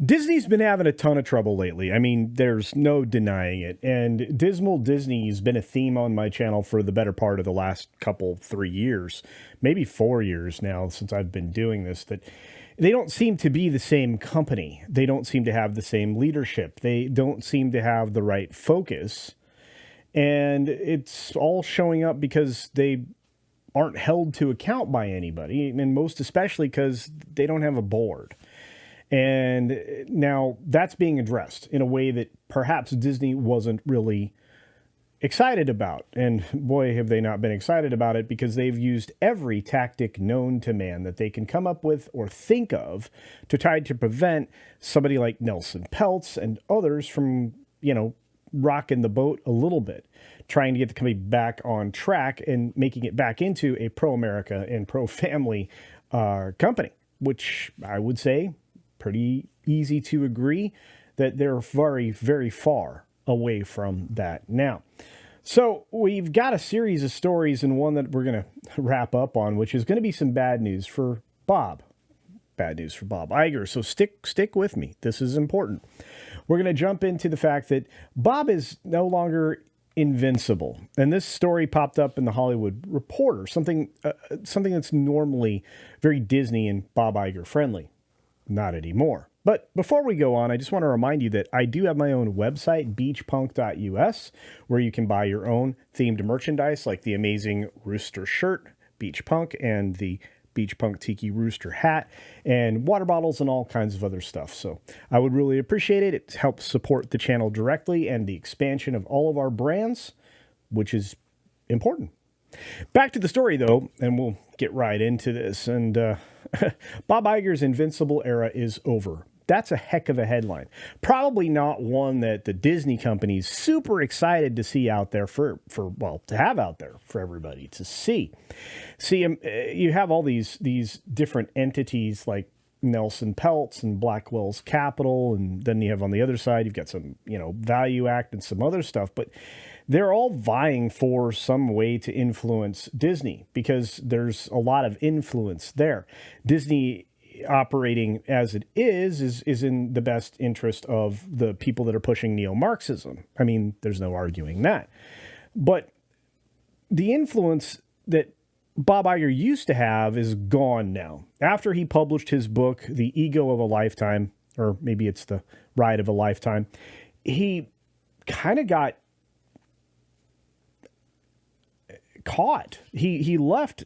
Disney's been having a ton of trouble lately. I mean, there's no denying it. And Dismal Disney's been a theme on my channel for the better part of the last 3 years, maybe 4 years now since I've been doing this, that they don't seem to be the same company. They don't seem to have the same leadership. They don't seem to have the right focus. And it's all showing up because they aren't held to account by anybody, and most especially because they don't have a board. And now that's being addressed in a way that perhaps Disney wasn't really excited about. And boy, have they not been excited about it, because they've used every tactic known to man that they can come up with or think of to try to prevent somebody like Nelson Peltz and others from, rocking the boat a little bit, trying to get the company back on track and making it back into a pro-America and pro-family company, which I would say pretty easy to agree that they're very, very far away from that now. So we've got a series of stories, and one that we're going to wrap up on, which is going to be some bad news for Bob. Bad news for Bob Iger. So stick with me. This is important. We're going to jump into the fact that Bob is no longer invincible. And this story popped up in the Hollywood Reporter, something that's normally very Disney and Bob Iger friendly. Not anymore. But before we go on, I just want to remind you that I do have my own website, beachpunk.us, where you can buy your own themed merchandise like the amazing Rooster shirt, Beach Punk, and the Beach Punk Tiki Rooster hat, and water bottles and all kinds of other stuff. So I would really appreciate it. It helps support the channel directly and the expansion of all of our brands, which is important. Back to the story, though, and we'll get right into this. And Bob Iger's Invincible Era is over. That's a heck of a headline. Probably not one that the Disney company's super excited to see out there to have out there for everybody to see. See, you have all these different entities like Nelson Peltz and Blackwell's Capital, and then you have on the other side, you've got some, Value Act and some other stuff, but they're all vying for some way to influence Disney because there's a lot of influence there. Disney operating as it is in the best interest of the people that are pushing neo-Marxism. I mean, there's no arguing that. But the influence that Bob Iger used to have is gone now. After he published his book, The Ego of a Lifetime, or maybe it's The Ride of a Lifetime, he kind of got caught. He left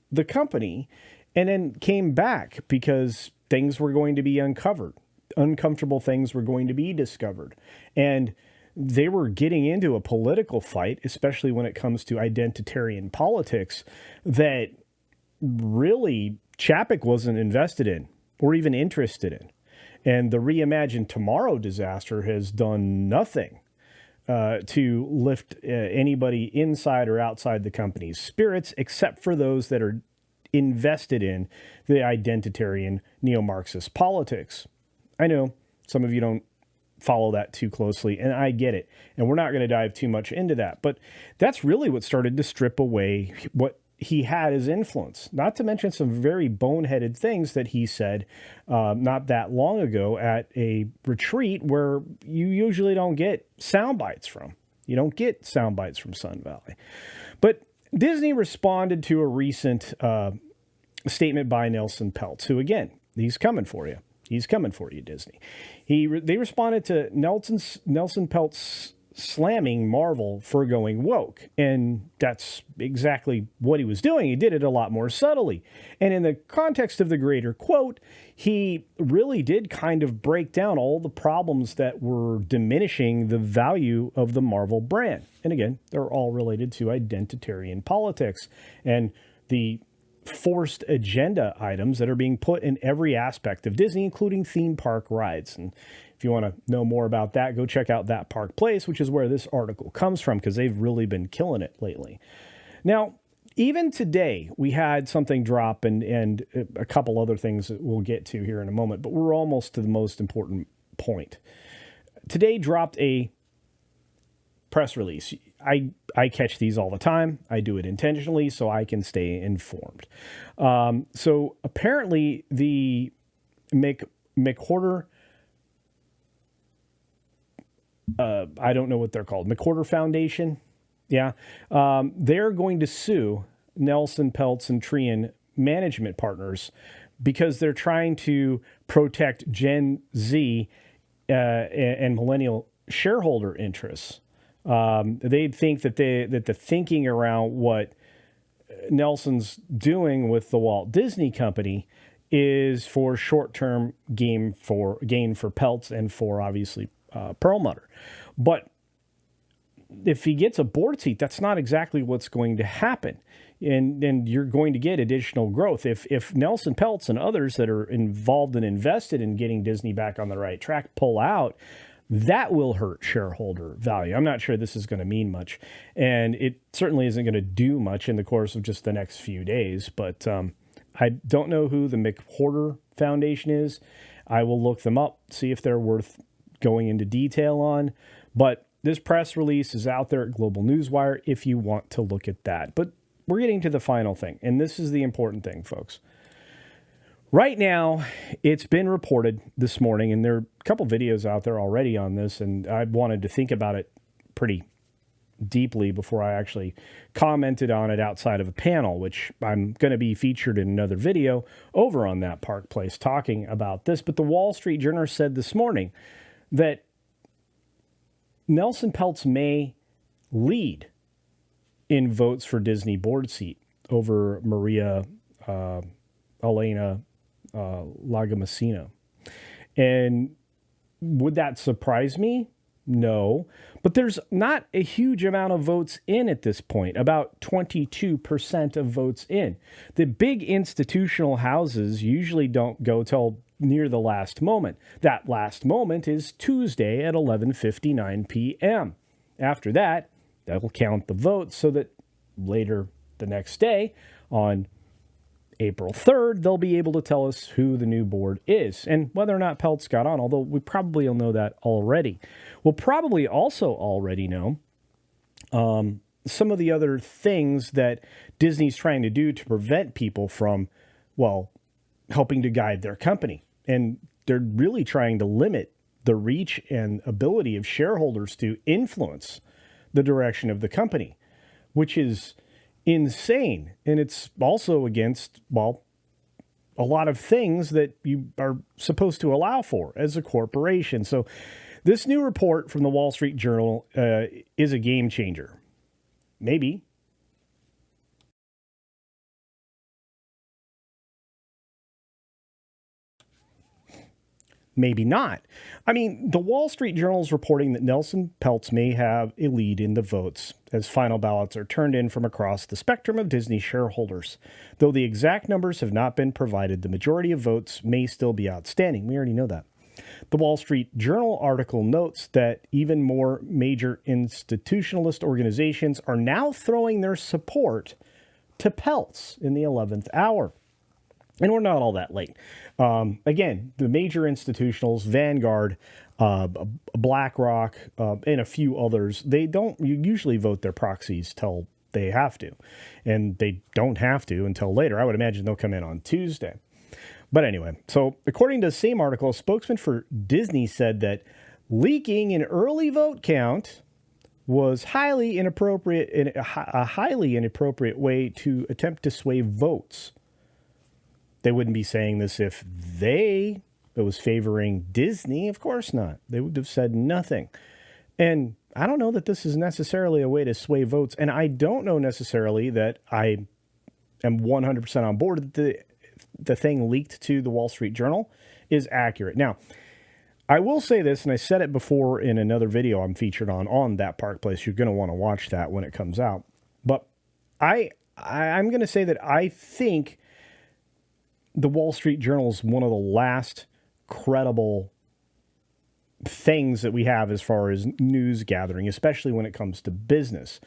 the company and then came back because things were going to be uncovered. Uncomfortable things were going to be discovered. And they were getting into a political fight, especially when it comes to identitarian politics, that really Chapek wasn't invested in or even interested in. And the Reimagine Tomorrow disaster has done nothing to lift anybody inside or outside the company's spirits, except for those that are invested in the identitarian neo-Marxist politics. I know some of you don't follow that too closely, and I get it. And we're not going to dive too much into that. But that's really what started to strip away what he had as influence, not to mention some very boneheaded things that he said not that long ago at a retreat where you usually don't get sound bites from. You don't get sound bites from Sun Valley. But Disney responded to a recent statement by Nelson Peltz, who, again, he's coming for you. He's coming for you, Disney. They responded to Nelson Peltz slamming Marvel for going woke. And that's exactly what he was doing. He did it a lot more subtly. And in the context of the greater quote, he really did kind of break down all the problems that were diminishing the value of the Marvel brand. And again, they're all related to identitarian politics and the forced agenda items that are being put in every aspect of Disney, including theme park rides. And if you want to know more about that, go check out That Park Place, which is where this article comes from, because they've really been killing it lately. Now, even today, we had something drop and a couple other things that we'll get to here in a moment, but we're almost to the most important point. Today dropped a press release. I catch these all the time. I do it intentionally so I can stay informed. So apparently the McCarter I don't know what they're called, McCarter Foundation. Yeah. They're going to sue Nelson Peltz and Trian Management Partners because they're trying to protect Gen Z and millennial shareholder interests. They think that the thinking around what Nelson's doing with the Walt Disney Company is for short-term gain for Peltz and for obviously Perlmutter. But if he gets a board seat, that's not exactly what's going to happen. And you're going to get additional growth. If Nelson Peltz and others that are involved and invested in getting Disney back on the right track pull out, that will hurt shareholder value. I'm not sure this is going to mean much. And it certainly isn't going to do much in the course of just the next few days. But I don't know who the McCarter Foundation is. I will look them up, see if they're worth going into detail on. But this press release is out there at Global Newswire if you want to look at that. But we're getting to the final thing, and this is the important thing, folks. Right now, it's been reported this morning, and there are a couple videos out there already on this, and I wanted to think about it pretty deeply before I actually commented on it outside of a panel, which I'm going to be featured in another video over on that Park Place talking about this. But the Wall Street Journal said this morning that Nelson Peltz may lead in votes for Disney board seat over Maria Elena Lagomasino. And would that surprise me? No. But there's not a huge amount of votes in at this point, about 22% of votes in. The big institutional houses usually don't go till near the last moment. That last moment is Tuesday at 11:59 p.m. After that, they'll count the votes so that later the next day, on April 3rd, they'll be able to tell us who the new board is and whether or not Peltz got on, although we probably will know that already. We'll probably also already know some of the other things that Disney's trying to do to prevent people from, well, helping to guide their company. And they're really trying to limit the reach and ability of shareholders to influence the direction of the company, which is insane. And it's also against, well, a lot of things that you are supposed to allow for as a corporation. So this new report from the Wall Street Journal is a game changer. Maybe. Maybe not. I mean, the Wall Street Journal is reporting that Nelson Peltz may have a lead in the votes as final ballots are turned in from across the spectrum of Disney shareholders. Though the exact numbers have not been provided, the majority of votes may still be outstanding. We already know that. The Wall Street Journal article notes that even more major institutionalist organizations are now throwing their support to Peltz in the 11th hour. And we're not all that late. Again, the major institutionals, Vanguard, BlackRock, and a few others, they don't usually vote their proxies till they have to. And they don't have to until later. I would imagine they'll come in on Tuesday. But anyway, so according to the same article, a spokesman for Disney said that leaking an early vote count was highly inappropriate, a highly inappropriate way to attempt to sway votes. They wouldn't be saying this if it was favoring Disney. Of course not. They would have said nothing. And I don't know that this is necessarily a way to sway votes. And I don't know necessarily that I am 100% on board that the thing leaked to the Wall Street Journal is accurate. Now, I will say this, and I said it before in another video I'm featured on that Park Place. You're going to want to watch that when it comes out. But I'm going to say that I think the Wall Street Journal is one of the last credible things that we have as far as news gathering, especially when it comes to business.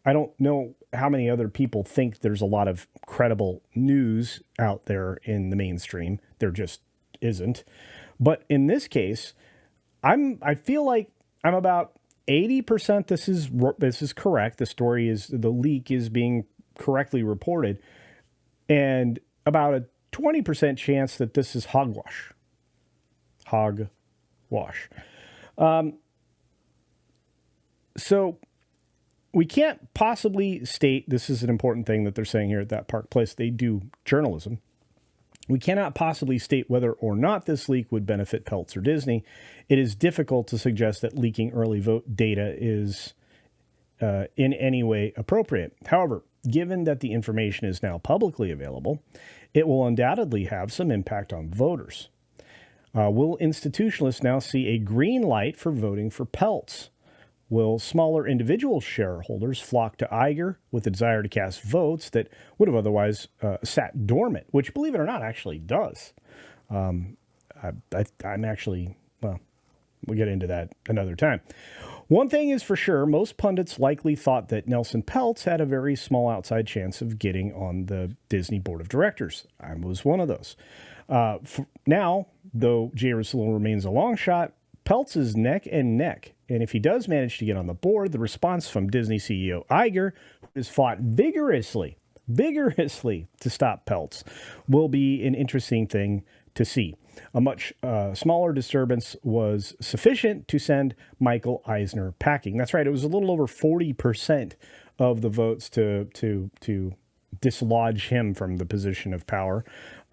I don't know how many other people think there's a lot of credible news out there in the mainstream. There just isn't. But in this case, I feel like I'm about 80% this is correct. The leak is being correctly reported, and about a 20% chance that this is hogwash. Hogwash. So we can't possibly state, this is an important thing that they're saying here at that Park Place, they do journalism. We cannot possibly state whether or not this leak would benefit Peltz or Disney. It is difficult to suggest that leaking early vote data is in any way appropriate. However, given that the information is now publicly available, it will undoubtedly have some impact on voters. Will institutionalists now see a green light for voting for Peltz? Will smaller individual shareholders flock to Iger with a desire to cast votes that would have otherwise sat dormant, which, believe it or not, actually does? I'm actually, well, we'll get into that another time. One thing is for sure, most pundits likely thought that Nelson Peltz had a very small outside chance of getting on the Disney board of directors. I was one of those. Now, though Jay Russell remains a long shot, Peltz is neck and neck. And if he does manage to get on the board, the response from Disney CEO Iger, who has fought vigorously to stop Peltz, will be an interesting thing to see. A much smaller disturbance was sufficient to send Michael Eisner packing. That's right. It was a little over 40% of the votes to dislodge him from the position of power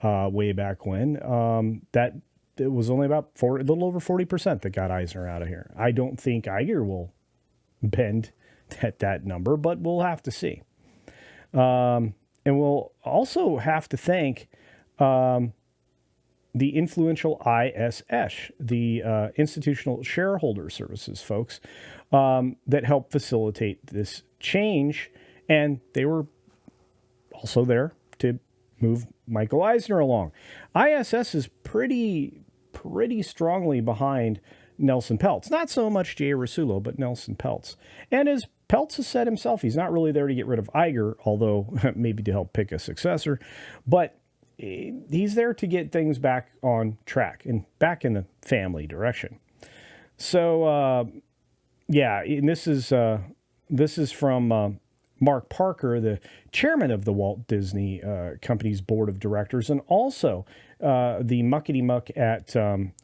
way back when. That it was only about a little over 40% that got Eisner out of here. I don't think Iger will bend at that number, but we'll have to see. And we'll also have to thank the influential ISS, the Institutional Shareholder Services folks, that helped facilitate this change. And they were also there to move Michael Eisner along. ISS is pretty strongly behind Nelson Peltz. Not so much Jay Rasulo, but Nelson Peltz. And as Peltz has said himself, he's not really there to get rid of Iger, although maybe to help pick a successor. But he's there to get things back on track and back in the family direction. So, yeah, and this is from Mark Parker, the chairman of the Walt Disney Company's board of directors, and also the muckety-muck at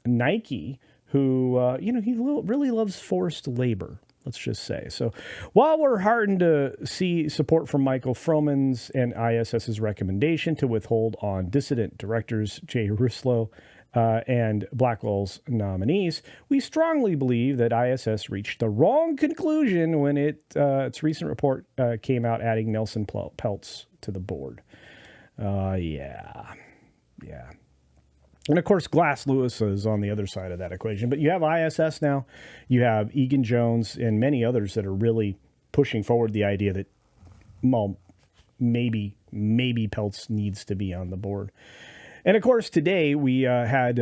Nike, who, he really loves forced labor, let's just say. So while we're heartened to see support from Michael Froman's and ISS's recommendation to withhold on dissident directors Jay Ruslo and Blackwell's nominees, we strongly believe that ISS reached the wrong conclusion when its recent report came out adding Nelson Peltz to the board. Yeah. And of course, Glass Lewis is on the other side of that equation. But you have ISS now, you have Egan Jones, and many others that are really pushing forward the idea that, well, maybe Peltz needs to be on the board. And of course, today we had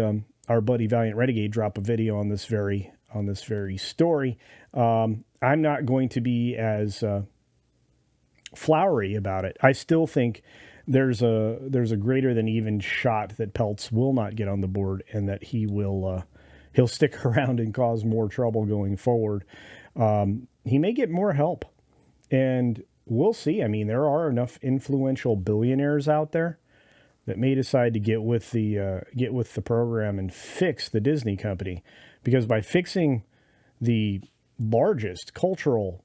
our buddy Valiant Renegade drop a video on this very story. I'm not going to be as flowery about it. I still think there's a greater than even shot that Peltz will not get on the board, and that he'll stick around and cause more trouble going forward. He may get more help, and we'll see. I mean, there are enough influential billionaires out there that may decide to get with the program and fix the Disney company, because by fixing the largest cultural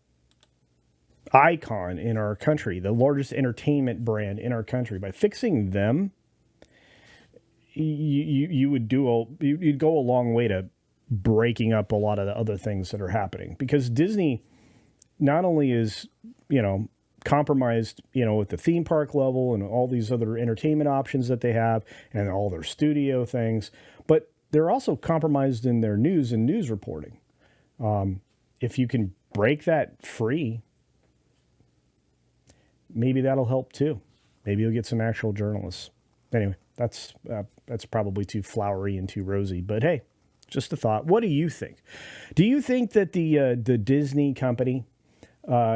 icon in our country, the largest entertainment brand in our country, by fixing them, you'd go a long way to breaking up a lot of the other things that are happening, because Disney not only is, compromised, with the theme park level and all these other entertainment options that they have and all their studio things, but they're also compromised in their news and news reporting. If you can break that free, maybe that'll help too. Maybe you'll get some actual journalists. Anyway, that's probably too flowery and too rosy, but hey, just a thought. What do you think? Do you think that the Disney company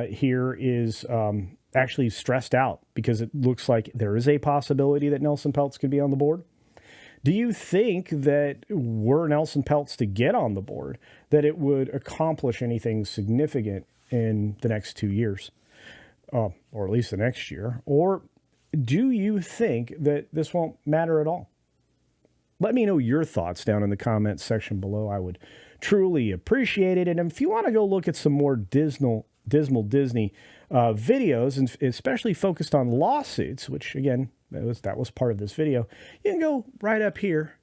here is actually stressed out because it looks like there is a possibility that Nelson Peltz could be on the board? Do you think that were Nelson Peltz to get on the board, that it would accomplish anything significant in the next 2 years, or at least the next year? Or do you think that this won't matter at all? Let me know your thoughts down in the comments section below. I would Truly appreciate it. And if you want to go look at some more Dismal Disney videos, and especially focused on lawsuits, which again, that was part of this video, you can go right up here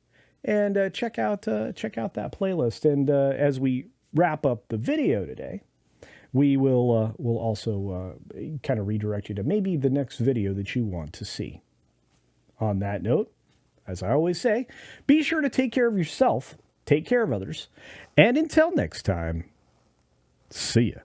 and check out that playlist. And as we wrap up the video today, we'll also kind of redirect you to maybe the next video that you want to see. On that note, as I always say, be sure to take care of yourself, take care of others, and until next time, see ya.